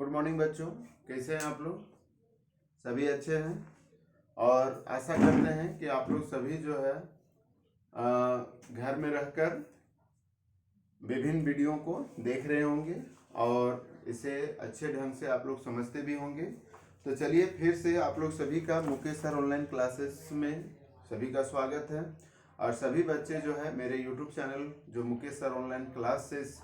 Good morning बच्चों, कैसे हैं आप लोग? सभी अच्छे हैं और आशा करते हैं कि आप लोग सभी जो है घर में रहकर विभिन्न वीडियो को देख रहे होंगे और इसे अच्छे ढंग से आप लोग समझते भी होंगे। तो चलिए फिर से आप लोग सभी का मुकेश सर ऑनलाइन क्लासेस में सभी का स्वागत है। और सभी बच्चे जो है मेरे यूट्यूब चैनल जो Mukesh sir online classes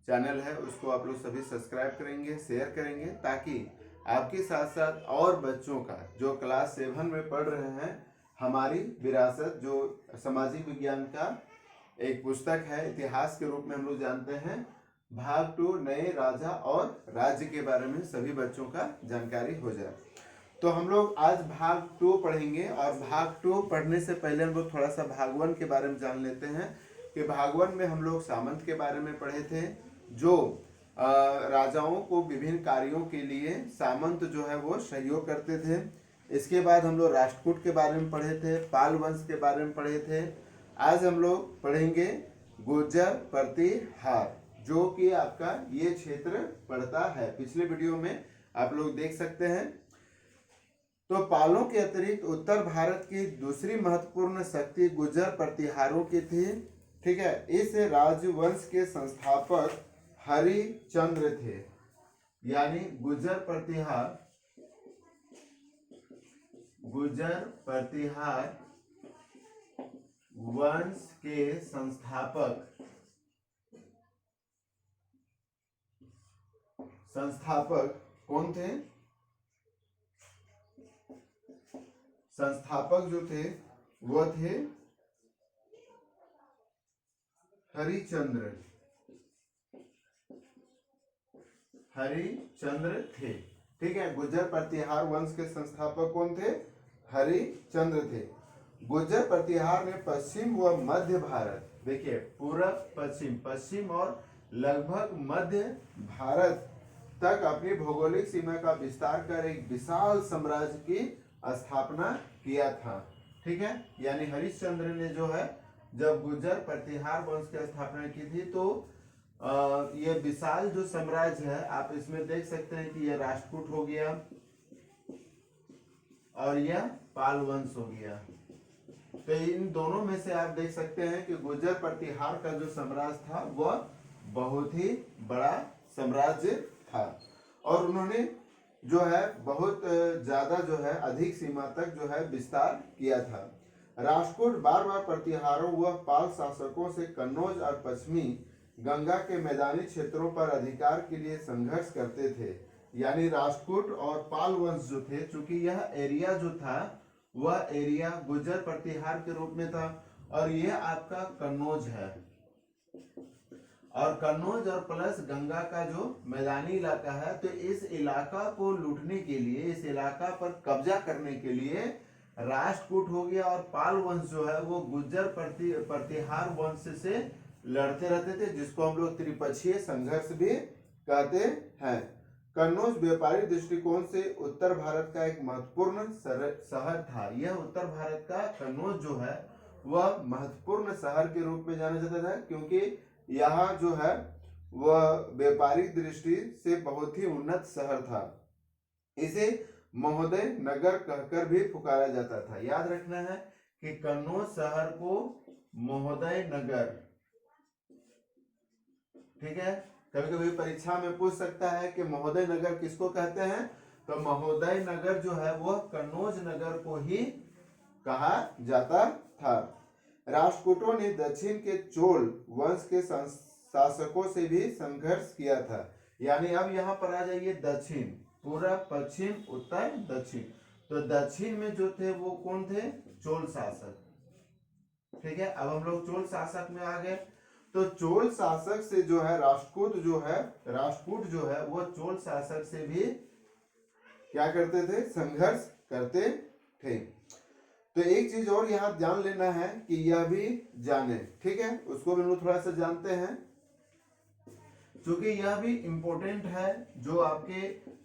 channel है उसको आप लोग सभी सब्सक्राइब करेंगे, शेयर करेंगे, ताकि आपके साथ साथ और बच्चों का जो क्लास 7 में पढ़ रहे हैं हमारी विरासत जो सामाजिक विज्ञान का एक पुस्तक है, इतिहास के रूप में हम लोग जानते हैं, भाग 2 नए राजा और राज्य के बारे में सभी बच्चों का जानकारी हो जाए। तो हम लोग आज भाग 2 पढ़ेंगे और भाग 2 पढ़ने से पहले हम लोग थोड़ा सा भाग 1 के बारे में जान लेते हैं कि भाग 1 में हम लोग सामंत के बारे में पढ़े थे, जो राजाओं को विभिन्न कार्यों के लिए सामंत जो है वो सहयोग करते थे। इसके बाद हम लोग राष्ट्रकूट के बारे में पढ़े थे, पाल वंश के बारे में पढ़े थे। आज हम लोग पढ़ेंगे गुर्जर प्रतिहार, जो कि आपका ये क्षेत्र पड़ता है। पिछले वीडियो में आप लोग देख सकते हैं। तो पालों के अतिरिक्त उत्तर भारत की दूसरी महत्वपूर्ण शक्ति गुर्जर प्रतिहारों की थी। ठीक है, इस राजवंश के संस्थापक हरिश्चंद्र थे, यानी गुर्जर प्रतिहार वंश के संस्थापक कौन थे? संस्थापक जो थे वो थे हरिश्चंद्र थे। ठीक है, गुर्जर प्रतिहार वंश के संस्थापक कौन थे? हरिश्चंद्र थे। गुर्जर प्रतिहार ने पश्चिम व मध्य भारत, देखिए पूरब पश्चिम और लगभग मध्य भारत तक अपनी भौगोलिक सीमा का विस्तार कर एक विशाल साम्राज्य की स्थापना किया था। ठीक है, यानी हरिश्चंद्र ने जो है जब गुर्जर प्रतिहार वंश की स्थापना की थी तो ये विशाल जो साम्राज्य है, आप इसमें देख सकते हैं कि यह राष्ट्रकूट हो गया और यह पाल वंश हो गया। तो इन दोनों में से आप देख सकते हैं कि गुर्जर प्रतिहार का जो साम्राज्य था वह बहुत ही बड़ा साम्राज्य था और उन्होंने जो है बहुत ज्यादा जो है अधिक सीमा तक जो है विस्तार किया था। राष्ट्रकूट बार बार प्रतिहारों व पाल शासकों से कन्नौज और पश्चिमी गंगा के मैदानी क्षेत्रों पर अधिकार के लिए संघर्ष करते थे। यानी राष्ट्रकूट और पाल वंश जो थे, चूंकि यह एरिया जो था वह एरिया गुर्जर प्रतिहार के रूप में था और यह आपका कन्नौज है, और कन्नौज और प्लस गंगा का जो मैदानी इलाका है, तो इस इलाका को लूटने के लिए, इस इलाका पर कब्जा करने के लिए राष्ट्रकूट हो गया और पाल वंश जो है वो गुर्जर प्रतिहार वंश से लड़ते रहते थे, जिसको हम लोग त्रिपक्षीय संघर्ष भी कहते हैं। कन्नौज व्यापारिक दृष्टिकोण से उत्तर भारत का एक महत्वपूर्ण शहर था। यह उत्तर भारत का कन्नौज जो है वह महत्वपूर्ण शहर के रूप में जाना जाता था, क्योंकि यहाँ जो है वह व्यापारिक दृष्टि से बहुत ही उन्नत शहर था। इसे महोदय नगर कहकर भी पुकारा जाता था। याद रखना है कि कन्नौज शहर को महोदय नगर, ठीक है, कभी कभी परीक्षा में पूछ सकता है कि महोदय नगर किसको कहते हैं, तो महोदय नगर जो है वह कन्नौज नगर को ही कहा जाता था। राष्ट्रकूटों ने दक्षिण के चोल वंश के शासकों से भी संघर्ष किया था। यानी अब यहाँ पर आ जाइए दक्षिण, पूरब पश्चिम उत्तर दक्षिण। तो दक्षिण में जो थे वो कौन थे? चोल शासक। ठीक है, अब हम लोग चोल शासक में आ गए। तो चोल शासक से जो है राष्ट्रकूट जो है वो चोल शासक से भी क्या करते थे? संघर्ष करते थे। तो एक चीज और यहाँ जान लेना है कि यह भी जाने, ठीक है, उसको भी हम लोग थोड़ा सा जानते हैं, क्योंकि यह भी इम्पोर्टेंट है। जो आपके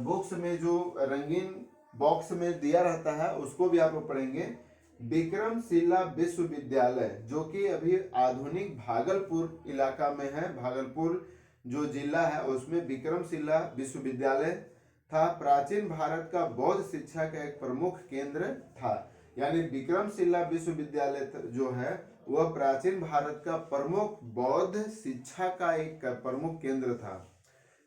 बुक्स में जो रंगीन बॉक्स में दिया रहता है उसको भी आप लोग पढ़ेंगे। विक्रमशिला विश्वविद्यालय, जो कि अभी आधुनिक भागलपुर इलाका में है, भागलपुर जो जिला है उसमें विक्रमशिला विश्वविद्यालय था। प्राचीन भारत का बौद्ध शिक्षा का एक प्रमुख केंद्र था। यानी विक्रमशिला विश्वविद्यालय जो है वह प्राचीन भारत का प्रमुख बौद्ध शिक्षा का एक प्रमुख केंद्र था।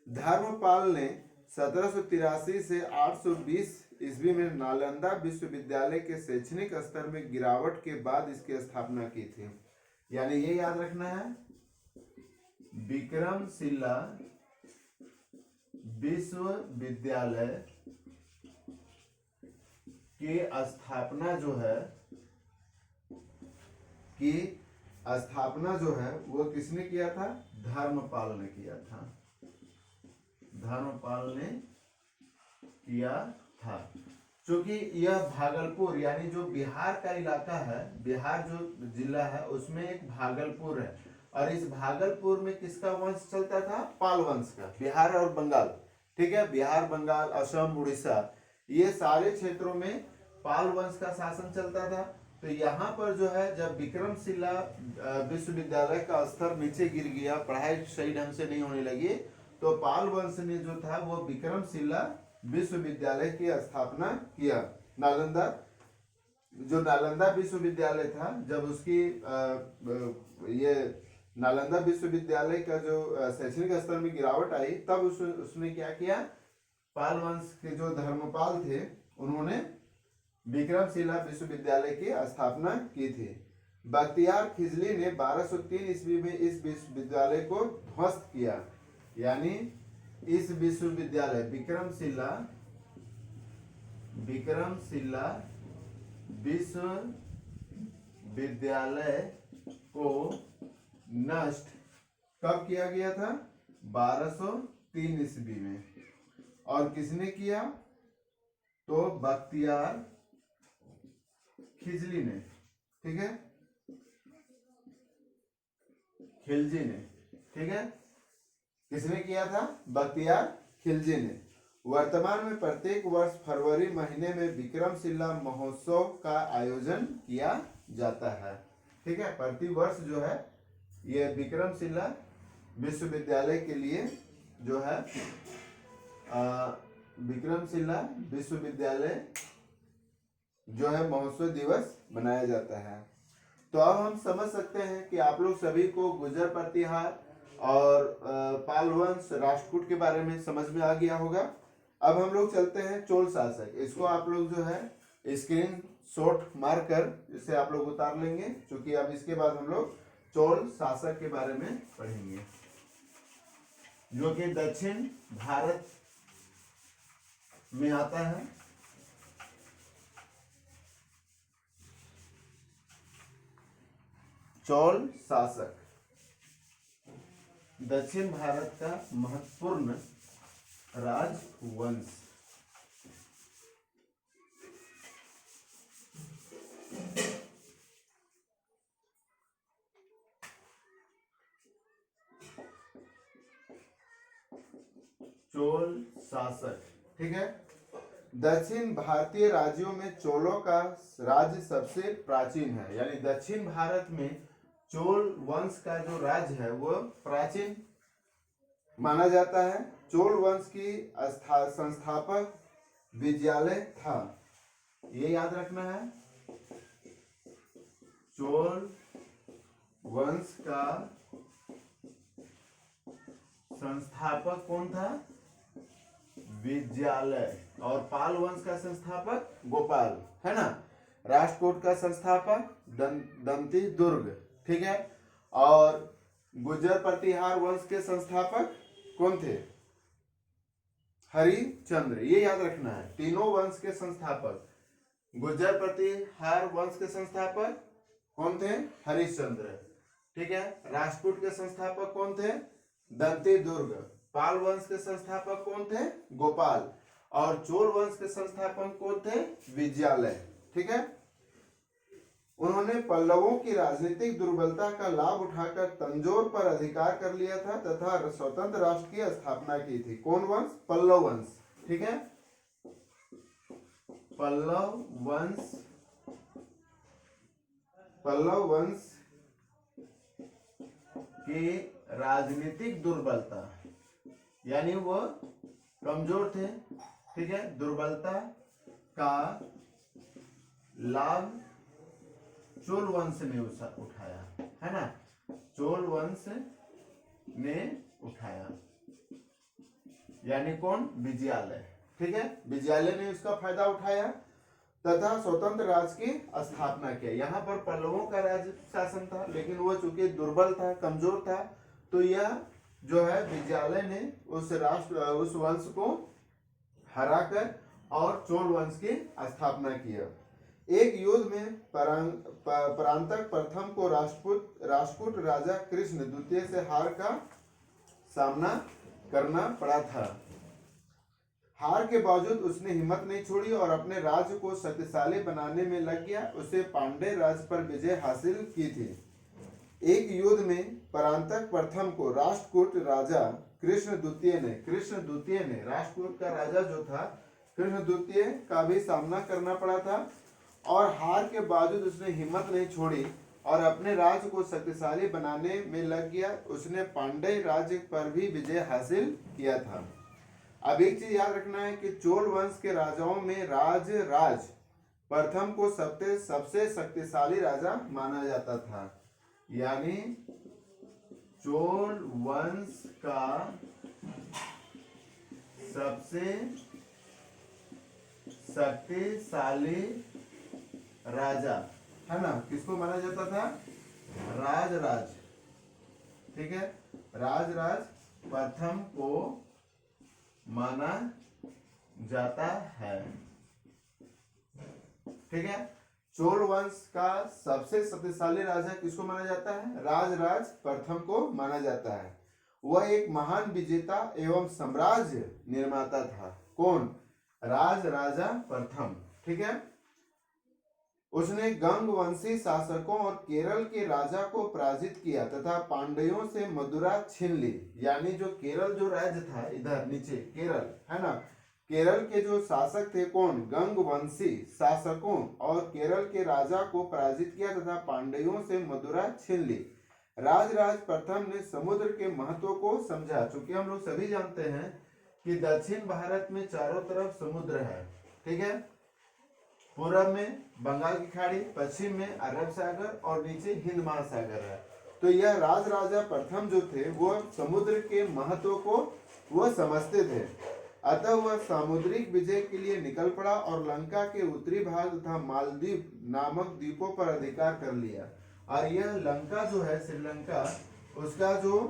धर्मपाल ने 1783 से 820 ईस्वी में नालंदा विश्वविद्यालय के शैक्षणिक स्तर में गिरावट के बाद इसकी स्थापना की थी। यानी ये याद रखना है, विक्रमशिला विश्वविद्यालय की स्थापना जो है वो किसने किया था? धर्मपाल ने किया था। धर्मपाल ने किया था। क्योंकि यह भागलपुर यानी जो बिहार का इलाका है, बिहार जो जिला है उसमें एक भागलपुर है, और इस भागलपुर में किसका वंश चलता था? पाल वंश का। बिहार और बंगाल, ठीक है, बिहार, बंगाल, असम, उड़ीसा, ये सारे क्षेत्रों में पाल वंश का शासन चलता था। तो यहाँ पर जो है जब विक्रमशिला विश्वविद्यालय का स्तर नीचे गिर गया, पढ़ाई सही ढंग से नहीं होने लगी, तो पाल वंश ने जो था वो विक्रमशिला विश्वविद्यालय की स्थापना किया। नालंदा विश्वविद्यालय था, जब उसकी ये नालंदा विश्वविद्यालय का जो शैक्षणिक स्तर में गिरावट आई, तब उसने क्या किया? पाल वंश के जो धर्मपाल थे उन्होंने विक्रमशिला विश्वविद्यालय की स्थापना की थी। बख्तियार खिजली ने 1203 ईस्वी में इस विश्वविद्यालय को ध्वस्त किया। यानी इस विश्वविद्यालय विक्रमशिला विश्वविद्यालय को नष्ट कब किया गया था? 1203 ईस्वी में। और किसने किया? तो बख्तियार खिजली ने, ठीक है, खिलजी ने, ठीक है, किसने किया था? बख्तियार खिलजी ने। वर्तमान में प्रत्येक वर्ष फरवरी महीने में विक्रमशिला महोत्सव का आयोजन किया जाता है, ठीक है। प्रति वर्ष जो है ये विक्रमशिला विश्वविद्यालय के लिए जो है विक्रमशिला विश्वविद्यालय जो है महोत्सव दिवस मनाया जाता है। तो अब हम समझ सकते हैं कि आप लोग सभी को गुर्जर प्रतिहार और पाल वंश, राष्ट्रकूट के बारे में समझ में आ गया होगा। अब हम लोग चलते हैं चोल शासक। इसको आप लोग जो है स्क्रीन शॉट मार कर इसे आप लोग उतार लेंगे, क्योंकि अब इसके बाद हम लोग चोल शासक के बारे में पढ़ेंगे, जो कि दक्षिण भारत में आता है। चोल शासक दक्षिण भारत का महत्वपूर्ण राजवंश। चोल शासक, ठीक है। दक्षिण भारतीय राज्यों में चोलों का राज्य सबसे प्राचीन है। यानी दक्षिण भारत में चोल वंश का जो राज्य है वो प्राचीन माना जाता है। चोल वंश की संस्थापक विजयालय था, ये याद रखना है। चोल वंश का संस्थापक कौन था? विजयालय। और पाल वंश का संस्थापक गोपाल, है ना। राष्ट्रकूट का संस्थापक दंती दुर्ग, ठीक है। और गुर्जर प्रतिहार वंश के संस्थापक कौन थे? हरिश्चंद्र, ये याद रखना है। तीनों वंश के संस्थापक, गुर्जर प्रतिहार वंश के संस्थापक कौन थे? हरिश्चंद्र, ठीक है। राष्ट्रकूट के संस्थापक कौन थे? दंती दुर्ग। पाल वंश के संस्थापक कौन थे? गोपाल। और चोल वंश के संस्थापक कौन थे? विजयालय, ठीक है। उन्होंने पल्लवों की राजनीतिक दुर्बलता का लाभ उठाकर तंजौर पर अधिकार कर लिया था तथा स्वतंत्र राष्ट्र की स्थापना की थी। कौन वंश? पल्लव वंश, ठीक है। पल्लव वंश के राजनीतिक दुर्बलता, यानी वो कमजोर थे, ठीक है। दुर्बलता का लाभ चोल वंश ने उठाया, है ना, चोल वंश ने उठाया, यानी कौन, विजयालय, ठीक है। विजयालय ने इसका फायदा उठाया तथा स्वतंत्र राज्य की स्थापना किया। यहाँ पर पल्लवों का राज्य शासन था, लेकिन वो चूंकि दुर्बल था, कमजोर था, तो यह जो है विजयालय ने उस वंश को हराकर और चोल वंश की स्थापना किया। एक युद्ध में परांतक प्रथम को राष्ट्रकूट राजा कृष्ण द्वितीय से हार का सामना करना पड़ा था। हार के बावजूद उसने हिम्मत नहीं छोड़ी और अपने राज्य को शक्तिशाली बनाने में लग गया। उसे पांड्य राज्य पर विजय हासिल की थी। एक युद्ध में परांतक प्रथम को राष्ट्रकूट राजा कृष्ण द्वितीय ने राष्ट्रकूट का राजा जो था कृष्ण द्वितीय का भी सामना करना पड़ा था और हार के बावजूद उसने हिम्मत नहीं छोड़ी और अपने राज्य को शक्तिशाली बनाने में लग गया। उसने पांड्य राज्य पर भी विजय हासिल किया था। अब एक चीज याद रखना है कि चोल वंश के राजाओं में राज प्रथम को सबसे शक्तिशाली राजा माना जाता था, यानी चोल वंश का सबसे शक्तिशाली राजा, है ना, किसको माना जाता था, राज, ठीक है, राज प्रथम को माना जाता है, ठीक है। चोल वंश का सबसे शक्तिशाली राजा किसको माना जाता है, राज प्रथम को माना जाता है। वह एक महान विजेता एवं साम्राज्य निर्माता था। कौन, राजा प्रथम, ठीक है। उसने गंग वंशी शासकों और केरल के राजा को पराजित किया तथा पांड्यों से मदुरा छीन ली, यानी जो केरल जो राज्य था, इधर नीचे केरल, है ना, केरल के जो शासक थे कौन, गंग वंशी शासकों और केरल के राजा को पराजित किया तथा पांड्यों से मदुरा छीन ली। राज प्रथम ने समुद्र के महत्व को समझा। चूंकि हम लोग सभी जानते हैं कि दक्षिण भारत में चारों तरफ समुद्र है, ठीक है, पूरब में बंगाल की खाड़ी, पश्चिम में अरब सागर और नीचे हिंद महासागर है। तो यह राजा प्रथम जो थे वो समुद्र के महत्व को वह समझते थे। अतः वह सामुद्रिक विजय के लिए निकल पड़ा और लंका के उत्तरी भाग तथा मालदीव नामक द्वीपों पर अधिकार कर लिया। और यह लंका जो है, श्रीलंका, उसका जो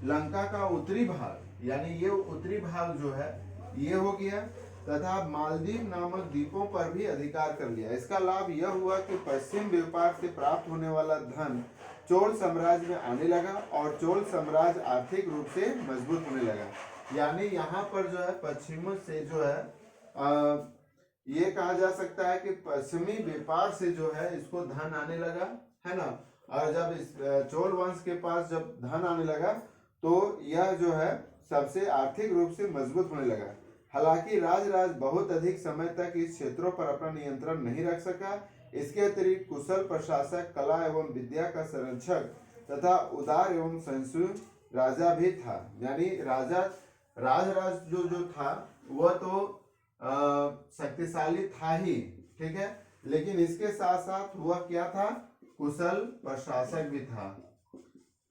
लंका का उत्तरी भाग, यानी ये उत्तरी भाग जो है ये हो गया तथा मालदीव नामक द्वीपों पर भी अधिकार कर लिया। इसका लाभ यह हुआ कि पश्चिम व्यापार से प्राप्त होने वाला धन चोल साम्राज्य में आने लगा और चोल साम्राज्य आर्थिक रूप से मजबूत होने लगा। यानी यहाँ पर जो है पश्चिम से जो है ये कहा जा सकता है कि पश्चिमी व्यापार से जो है इसको धन आने लगा, है ना। और जब इस चोल वंश के पास जब धन आने लगा तो यह जो है सबसे आर्थिक रूप से मजबूत होने लगा। हालांकि राज बहुत अधिक समय तक इस क्षेत्रों पर अपना नियंत्रण नहीं रख सका। इसके अतिरिक्त कुशल प्रशासक, कला एवं विद्या का संरक्षक तथा उदार एवं सहिष्णु राजा भी था। यानी राज जो था वह तो शक्तिशाली था ही, ठीक है, लेकिन इसके साथ साथ वह क्या था, कुशल प्रशासक भी था।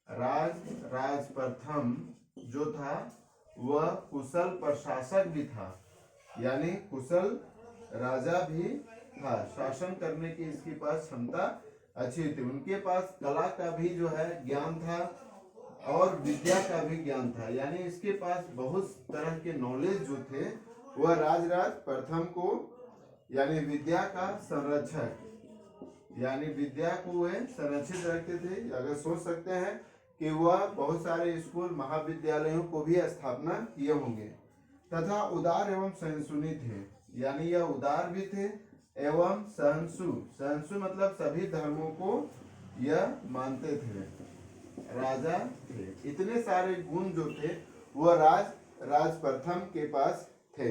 राज प्रथम जो था वह कुशल प्रशासक भी था, यानी कुशल राजा भी था, शासन करने की इसके पास क्षमता अच्छी थी। उनके पास कला का भी जो है ज्ञान था और विद्या का भी ज्ञान था, यानी इसके पास बहुत तरह के नॉलेज जो थे वह राज प्रथम को, यानी विद्या का संरक्षक, यानी विद्या को वह संरक्षित रखते थे। अगर सोच सकते हैं कि वह बहुत सारे स्कूल महाविद्यालयों को भी स्थापना किए होंगे तथा उदार एवं सहिष्णु थे, यानी यह उदार भी थे एवं सहिष्णु मतलब सभी धर्मों को यह मानते थे, राजा थे। इतने सारे गुण जो थे वह राज प्रथम के पास थे।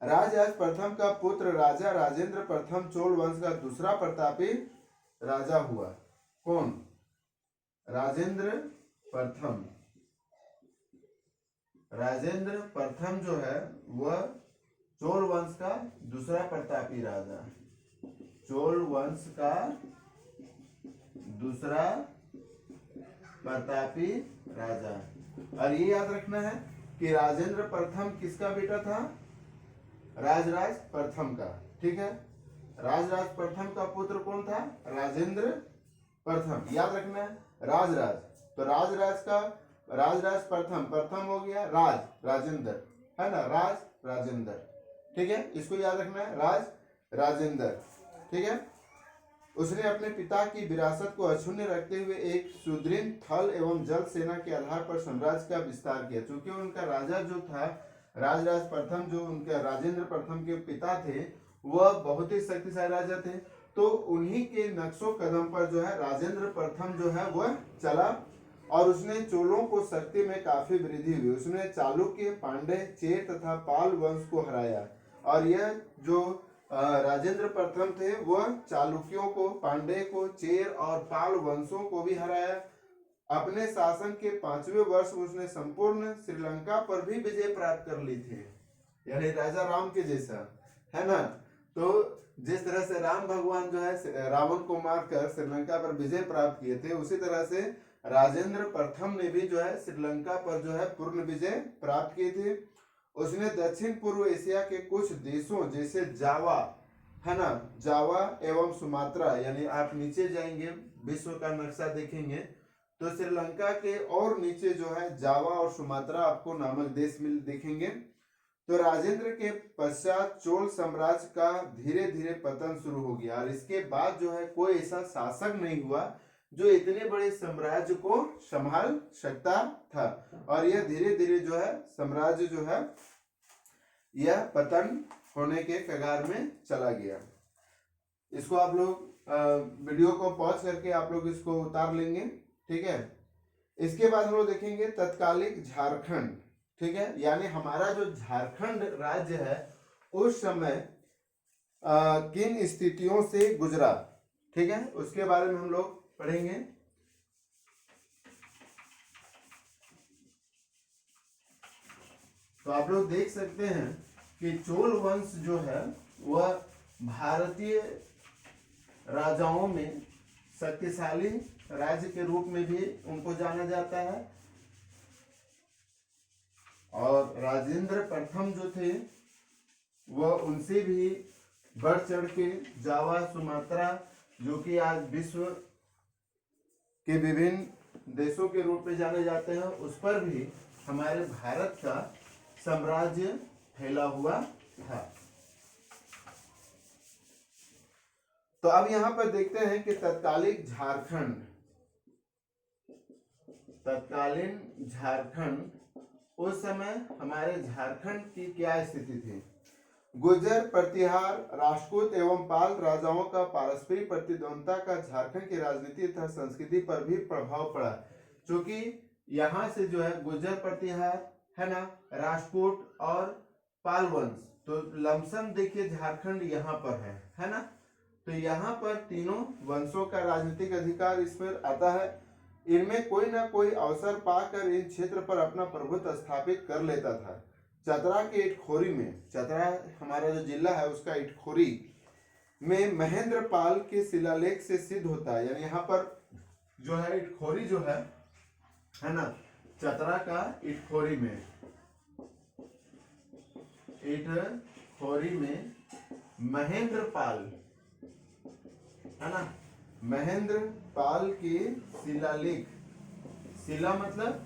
राज प्रथम का पुत्र राजा राजेंद्र प्रथम चोल वंश का दूसरा प्रतापी राजा हुआ। कौन, राजेंद्र प्रथम। राजेंद्र प्रथम जो है वह चोल वंश का दूसरा प्रतापी राजा, चोल वंश का दूसरा प्रतापी राजा। और ये याद रखना है कि राजेंद्र प्रथम किसका बेटा था? राजराज प्रथम का। ठीक है, राजराज प्रथम का पुत्र कौन था? राजेंद्र प्रथम। याद रखना है राजराज, तो राजराज का राजराज प्रथम, प्रथम हो गया राज, राजेंद्र, है ना, राज राजेंद्र। ठीक है, इसको याद रखना है, राज राजेंद्र। ठीक है, उसने अपने पिता की विरासत को अक्षुण्ण रखते हुए एक सुदृढ़ थल एवं जल सेना के आधार पर साम्राज्य का विस्तार किया। क्योंकि उनका राजा जो था राजराज प्रथम, जो उनके राजेंद्र प्रथम के पिता थे, वह बहुत ही शक्तिशाली राजा थे। तो उन्हीं के नक्शों कदम पर जो है राजेंद्र प्रथम जो है वह चला और उसने चोलों को शक्ति में काफी वृद्धि हुई। उसने चालुक्य, पांड्य, चेर तथा पाल वंश को हराया। और यह जो राजेंद्र प्रथम थे वह चालुक्यों को, पांड्य को, चेर और पाल वंशों को भी हराया। अपने शासन के 5वें वर्ष उसने संपूर्ण श्रीलंका पर भी विजय प्राप्त कर ली थी, यानी राजा राम के जैसा, है ना। तो जिस तरह से राम भगवान जो है रावण को मारकर श्रीलंका पर विजय प्राप्त किए थे, उसी तरह से राजेंद्र प्रथम ने भी जो है श्रीलंका पर जो है पूर्ण विजय प्राप्त किए थे। उसने दक्षिण पूर्व एशिया के कुछ देशों जैसे जावा, है ना, जावा एवं सुमात्रा, यानी आप नीचे जाएंगे विश्व का नक्शा देखेंगे तो श्रीलंका के और नीचे जो है जावा और सुमात्रा आपको नामक देश मिल दिखेंगे। तो राजेंद्र के पश्चात चोल साम्राज्य का धीरे धीरे पतन शुरू हो गया और इसके बाद जो है कोई ऐसा शासक नहीं हुआ जो इतने बड़े साम्राज्य को संभाल सकता था। और यह धीरे धीरे जो है साम्राज्य जो है यह पतन होने के कगार में चला गया। इसको आप लोग वीडियो को पॉज करके आप लोग इसको उतार लेंगे। ठीक है, इसके बाद हम लोग देखेंगे तत्कालिक झारखंड। ठीक है, यानी हमारा जो झारखंड राज्य है उस समय किन स्थितियों से गुजरा। ठीक है, उसके बारे में हम लोग पढ़ेंगे। तो आप लोग देख सकते हैं कि चोल वंश जो है वह भारतीय राजाओं में शक्तिशाली राज्य के रूप में भी उनको जाना जाता है। और राजेंद्र प्रथम जो थे वह उनसे भी बढ़ चढ़ के जावा, सुमात्रा, जो कि आज विश्व के विभिन्न देशों के रूप में जाने जाते हैं, उस पर भी हमारे भारत का साम्राज्य फैला हुआ था। तो अब यहां पर देखते हैं कि तत्कालीन झारखंड उस समय हमारे झारखंड की क्या स्थिति थी। गुर्जर, प्रतिहार, राजपूत एवं पाल राजाओं का पारस्परिक प्रतिद्वंदता का झारखंड की राजनीति तथा संस्कृति पर भी प्रभाव पड़ा। क्योंकि यहाँ से जो है गुर्जर, प्रतिहार, है ना, राजपूत और पाल वंश, तो लमसम देखिए झारखंड यहाँ पर है ना। तो यहाँ पर तीनों वंशों का राजनीतिक अधिकार इस पर आता है। इनमें कोई ना कोई अवसर पाकर इन क्षेत्र पर अपना प्रभुत्व स्थापित कर लेता था। चतरा के इटखोरी में, चतरा हमारा जो जिला है उसका इटखोरी में महेंद्र पाल के शिलालेख से सिद्ध होता है। यानी यहाँ पर जो है इटखोरी जो है ना, चतरा का इटखोरी में महेंद्र पाल, है ना, महेंद्र पाल के शिलालेख, शिला मतलब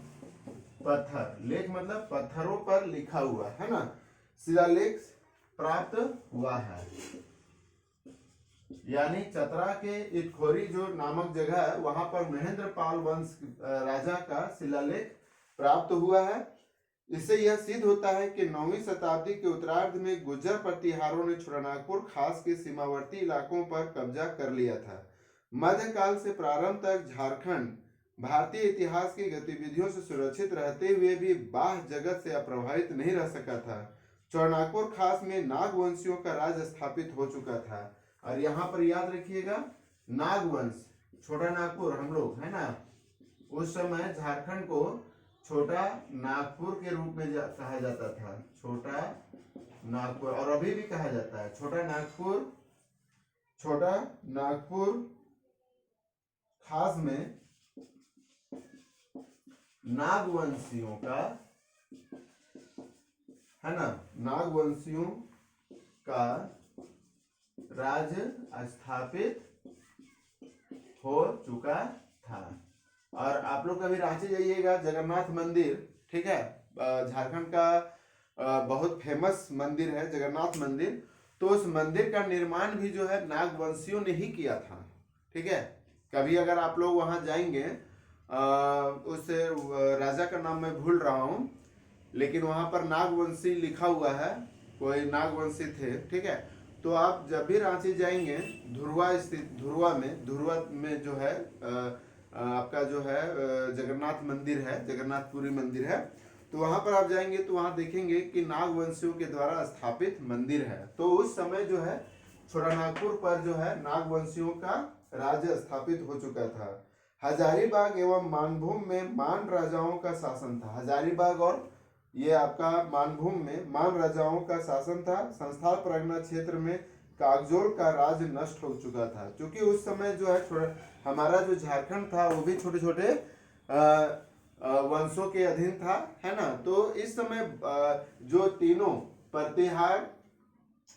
पत्थर, लेख मतलब पत्थरों पर लिखा हुआ, है ना, शिलालेख प्राप्त हुआ है। यानी चतरा के इटखोरी जो नामक जगह है वहां पर महेंद्र पाल वंश राजा का शिलालेख प्राप्त हुआ है। इससे यह सिद्ध होता है कि 9वीं शताब्दी के उत्तरार्ध में गुर्जर प्रतिहारों ने छोटानागपुर खास के सीमावर्ती इलाकों पर कब्जा कर लिया था। मध्यकाल से प्रारंभ तक झारखंड भारतीय इतिहास की गतिविधियों से सुरक्षित रहते हुए भी बाह्य जगत से अप्रभावित नहीं रह सका था। छोटानागपुर खास में नागवंशियों का राज स्थापित हो चुका था। और यहाँ पर याद रखिएगा नागवंश, छोटानागपुर हम लोग, है ना, उस समय झारखंड को छोटा नागपुर के रूप में कहा जाता था, छोटा नागपुर, और अभी भी कहा जाता है छोटा नागपुर। छोटा नागपुर खास में नागवंशियों का, है ना, नागवंशियों का राज्य स्थापित हो चुका था। और आप लोग कभी रांची जाइएगा, जगन्नाथ मंदिर, ठीक है, झारखंड का बहुत फेमस मंदिर है जगन्नाथ मंदिर। तो उस मंदिर का निर्माण भी जो है नागवंशियों ने ही किया था, ठीक है। कभी अगर आप लोग वहां जाएंगे, उस राजा का नाम मैं भूल रहा हूँ, लेकिन वहां पर नागवंशी लिखा हुआ है, कोई नागवंशी थे, ठीक है। तो आप जब भी रांची जाएंगे, धुरवा स्थित, धुरवा में जो है आपका जो है जगन्नाथ मंदिर है, जगन्नाथपुरी मंदिर है। तो वहां पर आप जाएंगे तो वहां देखेंगे कि नागवंशियों के द्वारा स्थापित मंदिर है। तो उस समय जो है छोटा नागपुर पर जो है नागवंशियों का राज्य स्थापित हो चुका था। हजारीबाग एवं मानभूम में मान राजाओं का शासन था। हजारीबाग और ये आपका मानभूम में मान राजाओं का शासन था। संस्थान परगना क्षेत्र में कागजोल का राज नष्ट हो चुका था, क्योंकि उस समय जो है हमारा जो झारखंड था वो भी छोटे छोटे वंशों के अधीन था, है ना। तो इस समय जो तीनों प्रतिहार,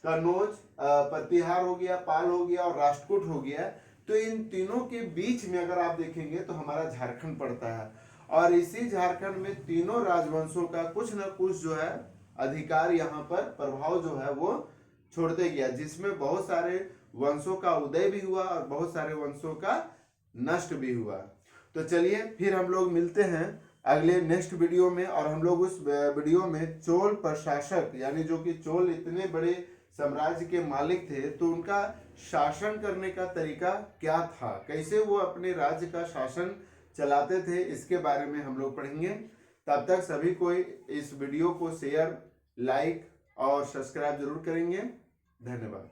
कन्नौज, प्रतिहार हो गया, पाल हो गया और राष्ट्रकूट हो गया, तो इन तीनों के बीच में अगर आप देखेंगे तो हमारा झारखंड पड़ता है। और इसी झारखंड में तीनों राजवंशों का कुछ न कुछ जो है अधिकार, यहाँ पर प्रभाव जो है वो छोड़ते गया, जिसमें बहुत सारे वंशों का उदय भी हुआ और बहुत सारे वंशों का नष्ट भी हुआ। तो चलिए फिर हम लोग मिलते हैं अगले नेक्स्ट वीडियो में, और हम लोग उस वीडियो में चोल प्रशासक, यानी जो कि चोल इतने बड़े साम्राज्य के मालिक थे, तो उनका शासन करने का तरीका क्या था, कैसे वो अपने राज्य का शासन चलाते थे, इसके बारे में हम लोग पढ़ेंगे। तब तक सभी कोई इस वीडियो को शेयर, लाइक और सब्सक्राइब जरूर करेंगे। धन्यवाद।